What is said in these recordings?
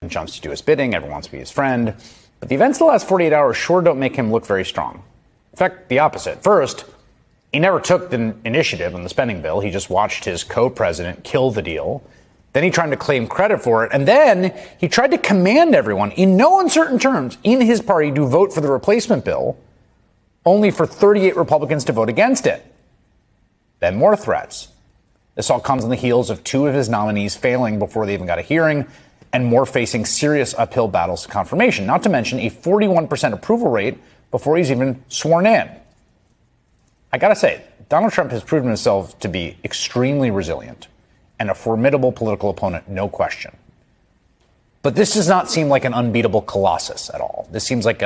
Everyone jumps to do his bidding. Everyone wants to be his friend. But the events of the last 48 hours sure don't make him look very strong. In fact, the opposite. First, he never took the initiative on the spending bill. He just watched his co-president kill the deal. Then he tried to claim credit for it. And then he tried to command everyone in no uncertain terms in his party to vote for the replacement bill, only for 38 Republicans to vote against it. Then more threats. This all comes on the heels of two of his nominees failing before they even got a hearing, and more facing serious uphill battles to confirmation, not to mention a 41% approval rate before he's even sworn in. I gotta say, Donald Trump has proven himself to be extremely resilient and a formidable political opponent, no question. But this does not seem like an unbeatable colossus at all. This seems like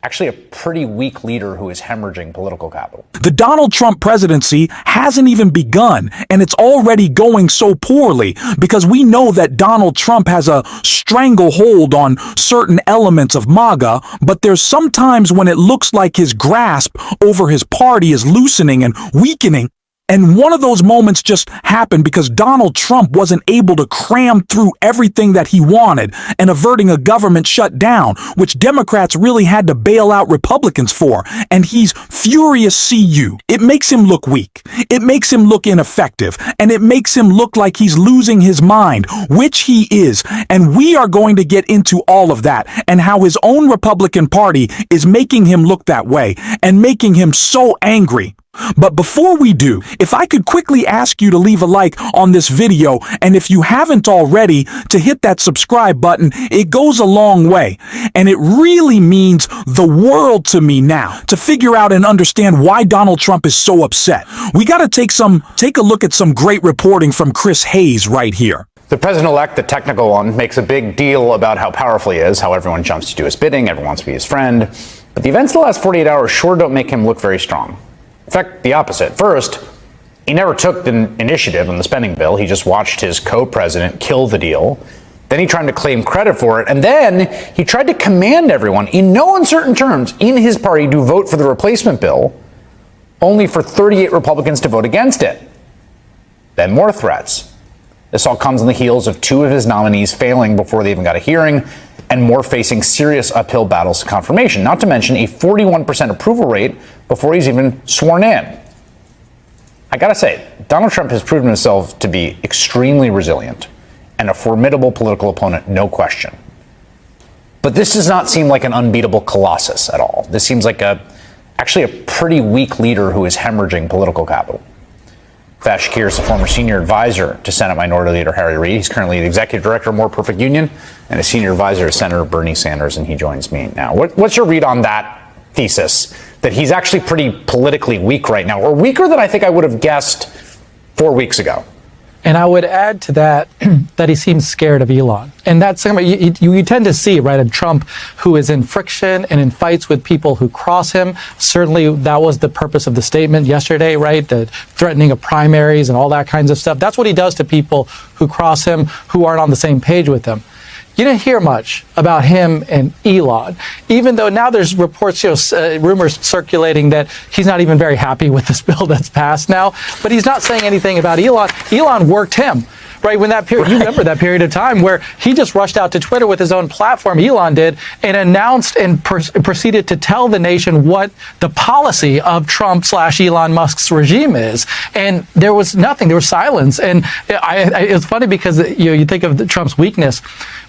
actually a pretty weak leader who is hemorrhaging political capital. The Donald Trump presidency hasn't even begun, and it's already going so poorly because we know that Donald Trump has a stranglehold on certain elements of MAGA, but there's sometimes when it looks like his grasp over his party is loosening and weakening. And one of those moments just happened because Donald Trump wasn't able to cram through everything that he wanted and averting a government shutdown, which Democrats really had to bail out Republicans for. And he's furious CU. It makes him look weak. It makes him look ineffective. And it makes him look like he's losing his mind, which he is. And we are going to get into all of that and how his own Republican Party is making him look that way and making him so angry. But before we do, if I could quickly ask you to leave a like on this video, and if you haven't already, to hit that subscribe button. It goes a long way, and it really means the world to me now to figure out and understand why Donald Trump is so upset. We got to take a look at some great reporting from Chris Hayes right here. The president-elect, the technical one, makes a big deal about how powerful he is, how everyone jumps to do his bidding, everyone wants to be his friend. But the events of the last 48 hours sure don't make him look very strong. In fact, the opposite. First, he never took the initiative on the spending bill. He just watched his co-president kill the deal. Then he tried to claim credit for it. And then he tried to command everyone in no uncertain terms in his party to vote for the replacement bill, only for 38 Republicans to vote against it. Then more threats. This all comes on the heels of two of his nominees failing before they even got a hearing, and more facing serious uphill battles to confirmation, not to mention a 41% approval rate before he's even sworn in. I gotta say, Donald Trump has proven himself to be extremely resilient and a formidable political opponent, no question. But this does not seem like an unbeatable colossus at all. This seems like actually a pretty weak leader who is hemorrhaging political capital. Fash Shakir is the former senior advisor to Senate Minority Leader Harry Reid. He's currently the executive director of More Perfect Union and a senior advisor to Senator Bernie Sanders, and he joins me now. What's your read on that thesis, that he's actually pretty politically weak right now, or weaker than I think I would have guessed 4 weeks ago? And I would add to that that he seems scared of Elon. And that's something you tend to see, right, a Trump who is in friction and in fights with people who cross him. Certainly that was the purpose of the statement yesterday, right, the threatening of primaries and all that kinds of stuff. That's what he does to people who cross him, who aren't on the same page with him. You didn't hear much about him and Elon, even though now there's reports, rumors circulating that he's not even very happy with this bill that's passed now. But he's not saying anything about Elon. Elon worked him. Right, when that period, you remember that period of time where he just rushed out to Twitter with his own platform, Elon did, and announced and proceeded to tell the nation what the policy of Trump/Elon Musk's regime is. And there was nothing, there was silence. And it's funny because you think of Trump's weakness.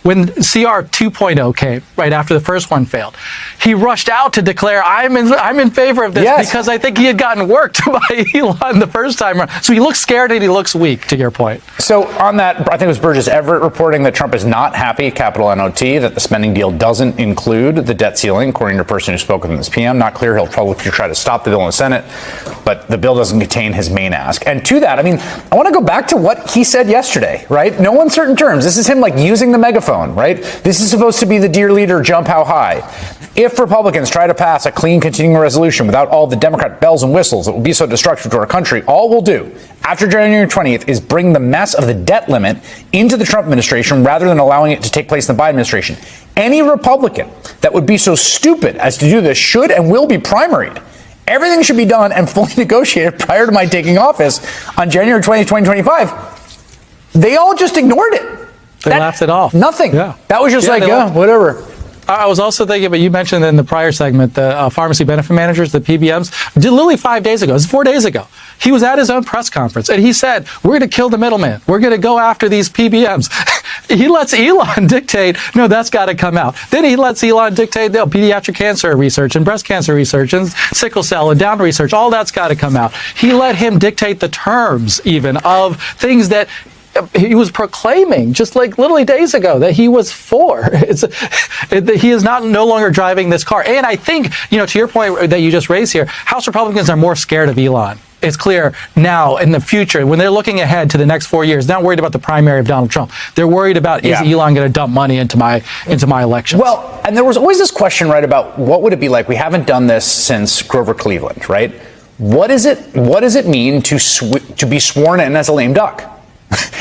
When CR 2.0 came, right after the first one failed, he rushed out to declare, I'm in favor of this, yes, because I think he had gotten worked by Elon the first time around. So he looks scared and he looks weak, to your point. So on that, I think it was Burgess Everett reporting that Trump is not happy, capital NOT, that the spending deal doesn't include the debt ceiling, according to a person who spoke with him this PM. Not clear. He'll probably try to stop the bill in the Senate, but the bill doesn't contain his main ask. And to that, I mean, I want to go back to what he said yesterday, right? No uncertain terms. This is him like using the megaphone, right? This is supposed to be the dear leader, jump how high. If Republicans try to pass a clean continuing resolution without all the Democrat bells and whistles that will be so destructive to our country, all we'll do after January 20th is bring the mess of the debt limit into the Trump administration rather than allowing it to take place in the Biden administration. Any Republican that would be so stupid as to do this should and will be primaried. Everything should be done and fully negotiated prior to my taking office on January 20th, 2025. They all just ignored it. They laughed it off. Nothing. Yeah. That was just Yeah, like, they laughed- whatever. I was also thinking, but you mentioned in the prior segment, the pharmacy benefit managers, the PBMs, literally 5 days ago, it was 4 days ago, he was at his own press conference and he said, we're going to kill the middleman. We're going to go after these PBMs. He lets Elon dictate, no, that's got to come out. Then he lets Elon dictate, no, pediatric cancer research and breast cancer research and sickle cell and Down research, all that's got to come out. He let him dictate the terms even of things that he was proclaiming just like literally days ago that he was for. He is no longer driving this car. And I think, to your point that you just raised here, House Republicans are more scared of Elon. It's clear now in the future, when they're looking ahead to the next 4 years, they're not worried about the primary of Donald Trump. They're worried about, is Elon going to dump money into my elections? Well, and there was always this question, right, about what would it be like? We haven't done this since Grover Cleveland, right? What does it mean to be sworn in as a lame duck?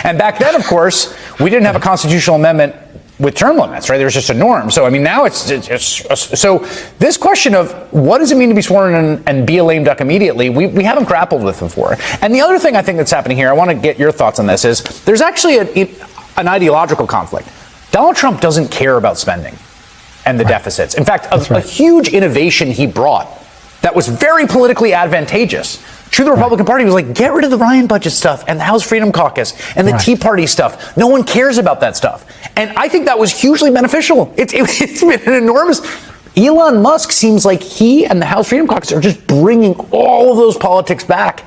And back then, of course, we didn't have a constitutional amendment with term limits, right? There was just a norm. So, I mean, now it's so this question of what does it mean to be sworn in and be a lame duck immediately, we haven't grappled with before. And the other thing I think that's happening here, I want to get your thoughts on this, is there's actually an ideological conflict. Donald Trump doesn't care about spending and the deficits. In fact, a huge innovation he brought that was very politically advantageous to the Republican Party was like, get rid of the Ryan budget stuff and the House Freedom Caucus and the Tea Party stuff. No one cares about that stuff. And I think that was hugely beneficial. It's been an enormous... Elon Musk seems like he and the House Freedom Caucus are just bringing all of those politics back.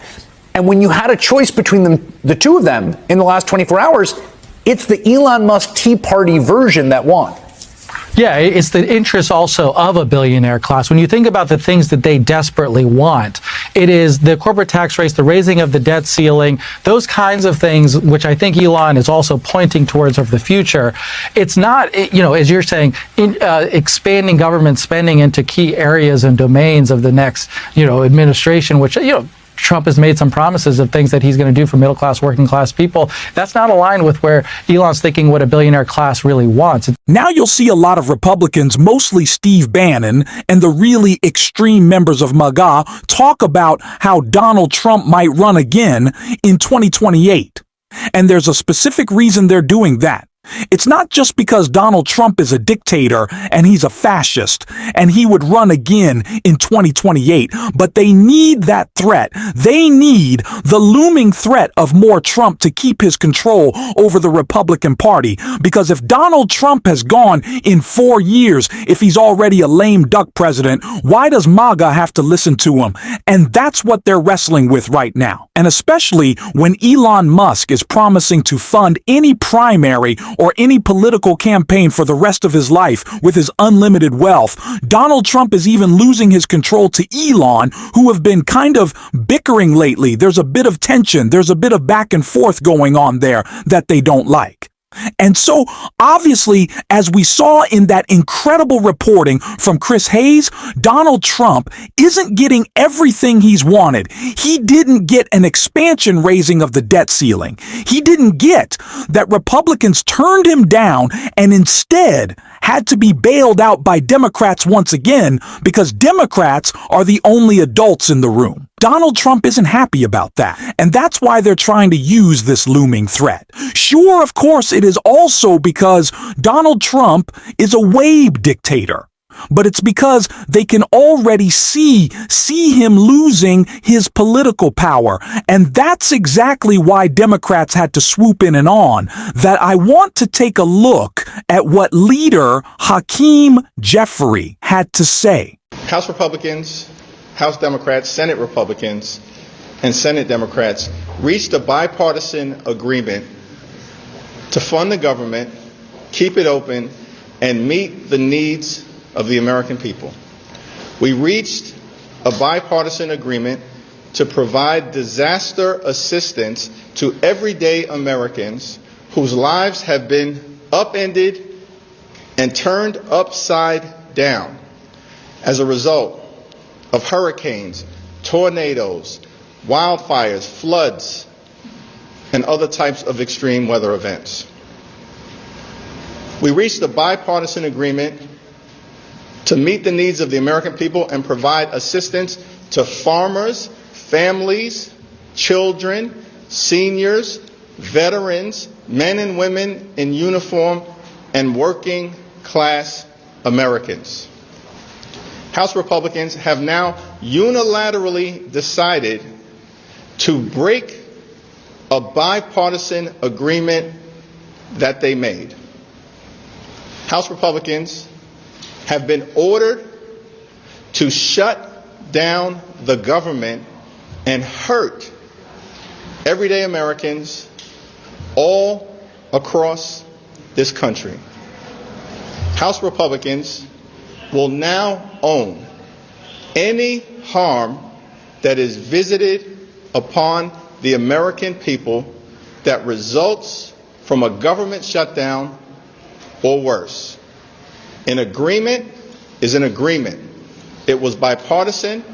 And when you had a choice between them, the two of them in the last 24 hours, it's the Elon Musk Tea Party version that won. Yeah, it's the interest also of a billionaire class. When you think about the things that they desperately want, it is the corporate tax rates, the raising of the debt ceiling, those kinds of things, which I think Elon is also pointing towards of the future. It's not, as you're saying, expanding government spending into key areas and domains of the next, administration, which, Trump has made some promises of things that he's going to do for middle class, working class people. That's not aligned with where Elon's thinking what a billionaire class really wants. Now you'll see a lot of Republicans, mostly Steve Bannon and the really extreme members of MAGA, talk about how Donald Trump might run again in 2028. And there's a specific reason they're doing that. It's not just because Donald Trump is a dictator and he's a fascist and he would run again in 2028, but they need that threat. They need the looming threat of more Trump to keep his control over the Republican Party. Because if Donald Trump has gone in 4 years, if he's already a lame duck president, why does MAGA have to listen to him? And that's what they're wrestling with right now. And especially when Elon Musk is promising to fund any primary or any political campaign for the rest of his life with his unlimited wealth. Donald Trump is even losing his control to Elon, who have been kind of bickering lately. There's a bit of tension. There's a bit of back and forth going on there that they don't like. And so, obviously, as we saw in that incredible reporting from Chris Hayes, Donald Trump isn't getting everything he's wanted. He didn't get an expansion raising of the debt ceiling. He didn't get that Republicans turned him down and instead had to be bailed out by Democrats once again because Democrats are the only adults in the room. Donald Trump isn't happy about that, and that's why they're trying to use this looming threat. Sure, of course, it is also because Donald Trump is a wave dictator, but it's because they can already see him losing his political power, and that's exactly why Democrats had to swoop in and on. That I want to take a look at what leader Hakeem Jeffries had to say. House Republicans, House Democrats, Senate Republicans, and Senate Democrats reached a bipartisan agreement to fund the government, keep it open, and meet the needs of the American people. We reached a bipartisan agreement to provide disaster assistance to everyday Americans whose lives have been upended and turned upside down as a result of hurricanes, tornadoes, wildfires, floods, and other types of extreme weather events. We reached a bipartisan agreement to meet the needs of the American people and provide assistance to farmers, families, children, seniors, veterans, men and women in uniform, and working class Americans. House Republicans have now unilaterally decided to break a bipartisan agreement that they made. House Republicans have been ordered to shut down the government and hurt everyday Americans all across this country. House Republicans will now own any harm that is visited upon the American people that results from a government shutdown or worse. An agreement is an agreement. It was bipartisan,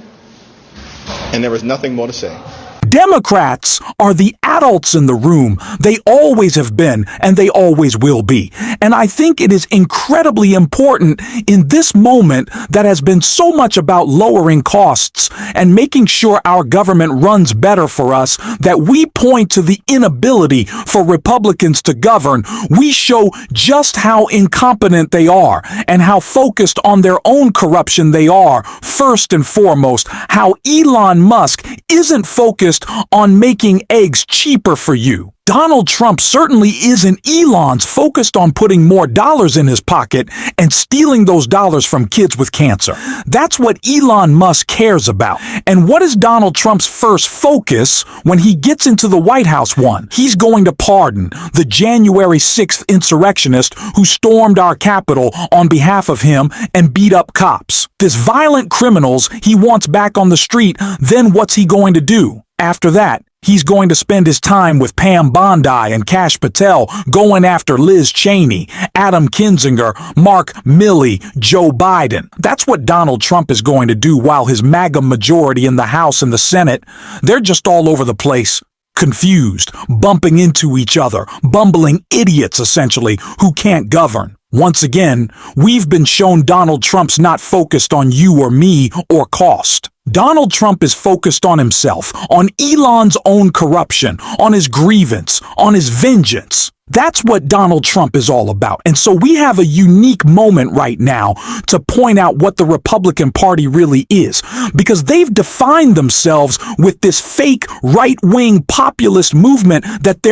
and there is nothing more to say. Democrats are the adults in the room. They always have been, and they always will be. And I think it is incredibly important in this moment that has been so much about lowering costs and making sure our government runs better for us, that we point to the inability for Republicans to govern. We show just how incompetent they are and how focused on their own corruption they are, first and foremost. How Elon Musk isn't focused on making eggs cheaper for you. Donald Trump certainly isn't. Elon's focused on putting more dollars in his pocket and stealing those dollars from kids with cancer. That's what Elon Musk cares about. And what is Donald Trump's first focus when he gets into the White House? One, he's going to pardon the January 6th insurrectionist who stormed our Capitol on behalf of him and beat up cops. This violent criminals he wants back on the street. Then what's he going to do? After that, he's going to spend his time with Pam Bondi and Kash Patel, going after Liz Cheney, Adam Kinzinger, Mark Milley, Joe Biden. That's what Donald Trump is going to do, while his MAGA majority in the House and the Senate, they're just all over the place, confused, bumping into each other, bumbling idiots, essentially, who can't govern. Once again, we've been shown Donald Trump's not focused on you or me or cost. Donald Trump is focused on himself, on Elon's own corruption, on his grievance, on his vengeance. That's what Donald Trump is all about. And so we have a unique moment right now to point out what the Republican Party really is, because they've defined themselves with this fake right-wing populist movement that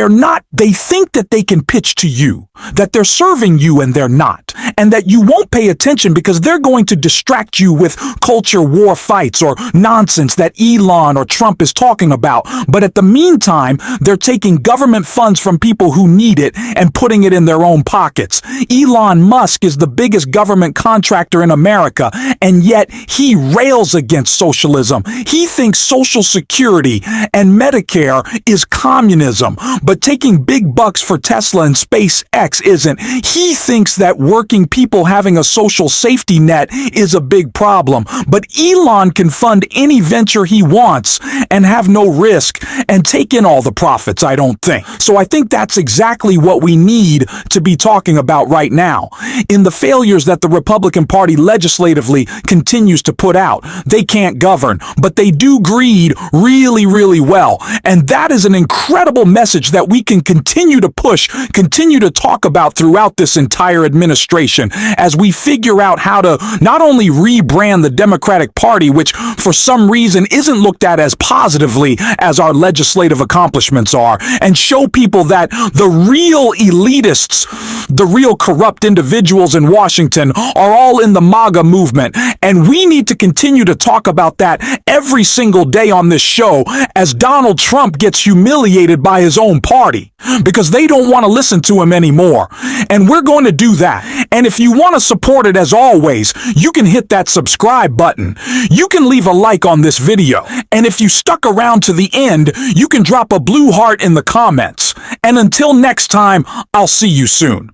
they think that they can pitch to you, that they're serving you and they're not, and that you won't pay attention because they're going to distract you with culture war fights or nonsense that Elon or Trump is talking about. But at the meantime, they're taking government funds from people who need it and putting it in their own pockets. Elon Musk is the biggest government contractor in America, and yet he rails against socialism. He thinks Social Security and Medicare is communism, but taking big bucks for Tesla and SpaceX isn't. He thinks that working people having a social safety net is a big problem, but Elon can fund any venture he wants and have no risk and take in all the profits, I don't think. So I think that's exactly what we need to be talking about right now. In the failures that the Republican Party legislatively continues to put out, they can't govern, but they do greed really, really well. And that is an incredible message that we can continue to push, continue to talk about throughout this entire administration as we figure out how to not only rebrand the Democratic Party, which for some reason isn't looked at as positively as our legislative accomplishments are, and show people that the real elitists, the real corrupt individuals in Washington are all in the MAGA movement. And we need to continue to talk about that every single day on this show as Donald Trump gets humiliated by his own party because they don't want to listen to him anymore. And we're going to do that. And if you want to support it, as always, you can hit that subscribe button. You can leave a like on this video. And if you stuck around to the end, you can drop a blue heart in the comments. And until next time, I'll see you soon.